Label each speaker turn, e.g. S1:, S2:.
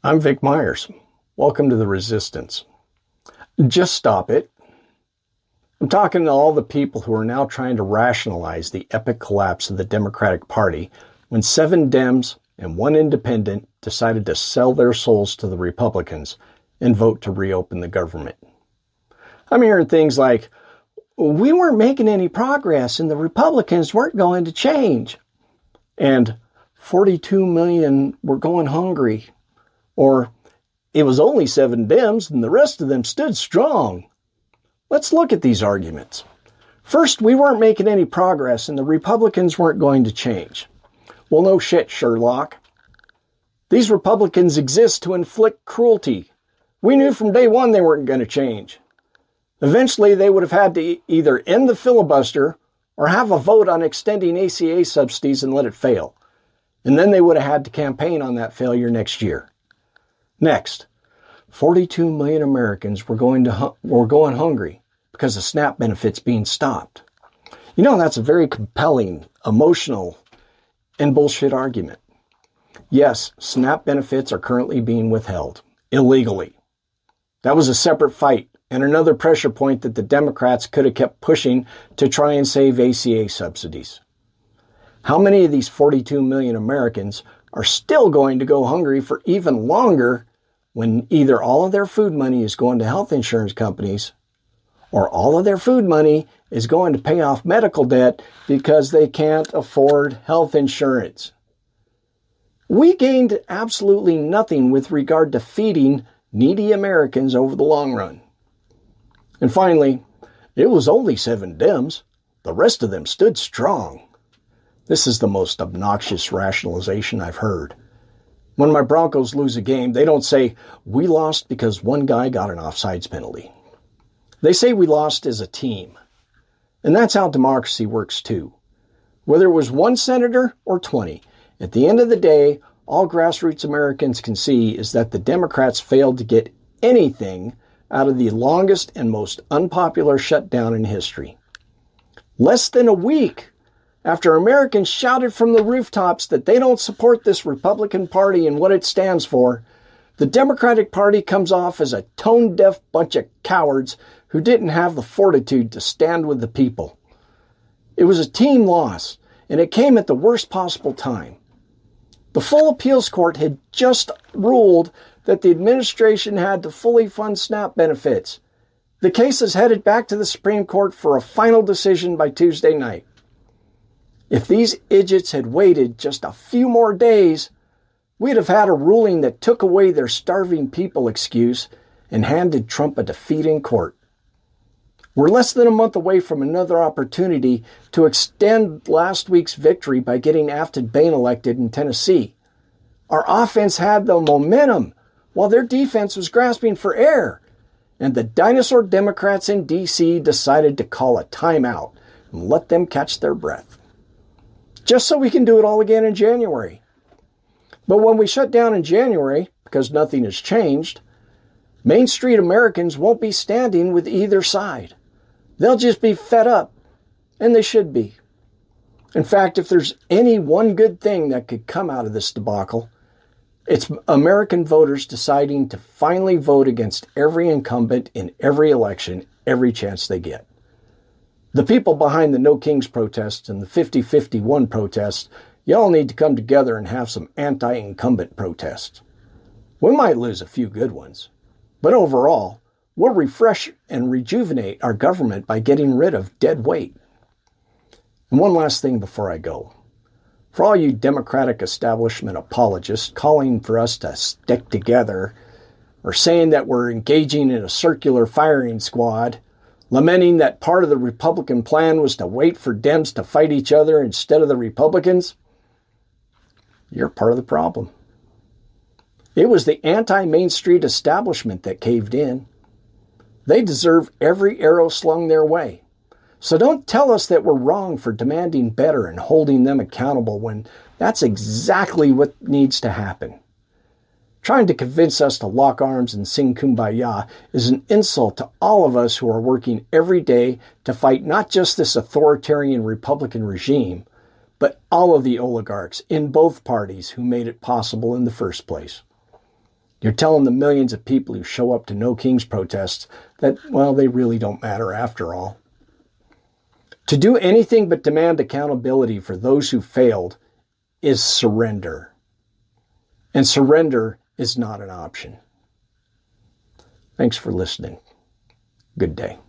S1: I'm Vic Myers. Welcome to the Resistance. Just stop it. I'm talking to all the people who are now trying to rationalize the epic collapse of the Democratic Party when 7 Dems and 1 independent decided to sell their souls to the Republicans and vote to reopen the government. I'm hearing things like, we weren't making any progress and the Republicans weren't going to change. And 42 million were going hungry. Or, it was only 7 Dems and the rest of them stood strong. Let's look at these arguments. First, we weren't making any progress and the Republicans weren't going to change. Well, no shit, Sherlock. These Republicans exist to inflict cruelty. We knew from day one they weren't going to change. Eventually, they would have had to either end the filibuster or have a vote on extending ACA subsidies and let it fail. And then they would have had to campaign on that failure next year. Next, 42 million Americans were going hungry because of SNAP benefits being stopped. You know, that's a very compelling, emotional, and bullshit argument. Yes, SNAP benefits are currently being withheld, illegally. That was a separate fight and another pressure point that the Democrats could have kept pushing to try and save ACA subsidies. How many of these 42 million Americans are still going to go hungry for even longer when either all of their food money is going to health insurance companies or all of their food money is going to pay off medical debt because they can't afford health insurance? We gained absolutely nothing with regard to feeding needy Americans over the long run. And finally, it was only 7 Dems. The rest of them stood strong. This is the most obnoxious rationalization I've heard. When my Broncos lose a game, they don't say, we lost because one guy got an offsides penalty. They say we lost as a team. And that's how democracy works too. Whether it was 1 senator or 20, at the end of the day, all grassroots Americans can see is that the Democrats failed to get anything out of the longest and most unpopular shutdown in history. Less than a week after Americans shouted from the rooftops that they don't support this Republican Party and what it stands for, the Democratic Party comes off as a tone-deaf bunch of cowards who didn't have the fortitude to stand with the people. It was a team loss, and it came at the worst possible time. The full appeals court had just ruled that the administration had to fully fund SNAP benefits. The case is headed back to the Supreme Court for a final decision by Tuesday night. If these idiots had waited just a few more days, we'd have had a ruling that took away their starving people excuse and handed Trump a defeat in court. We're less than a month away from another opportunity to extend last week's victory by getting Afton Bain elected in Tennessee. Our offense had the momentum while their defense was grasping for air, and the dinosaur Democrats in D.C. decided to call a timeout and let them catch their breath. Just so we can do it all again in January. But when we shut down in January, because nothing has changed, Main Street Americans won't be standing with either side. They'll just be fed up, and they should be. In fact, if there's any one good thing that could come out of this debacle, it's American voters deciding to finally vote against every incumbent in every election, every chance they get. The people behind the No Kings protests and the 50-51 protests, y'all need to come together and have some anti-incumbent protests. We might lose a few good ones, but overall, we'll refresh and rejuvenate our government by getting rid of dead weight. And one last thing before I go. For all you Democratic establishment apologists calling for us to stick together, or saying that we're engaging in a circular firing squad, lamenting that part of the Republican plan was to wait for Dems to fight each other instead of the Republicans, you're part of the problem. It was the anti-Main Street establishment that caved in. They deserve every arrow slung their way. So don't tell us that we're wrong for demanding better and holding them accountable when that's exactly what needs to happen. Trying to convince us to lock arms and sing Kumbaya is an insult to all of us who are working every day to fight not just this authoritarian Republican regime, but all of the oligarchs in both parties who made it possible in the first place. You're telling the millions of people who show up to No Kings protests that, well, they really don't matter after all. To do anything but demand accountability for those who failed is surrender. And surrender is not an option. Thanks for listening. Good day.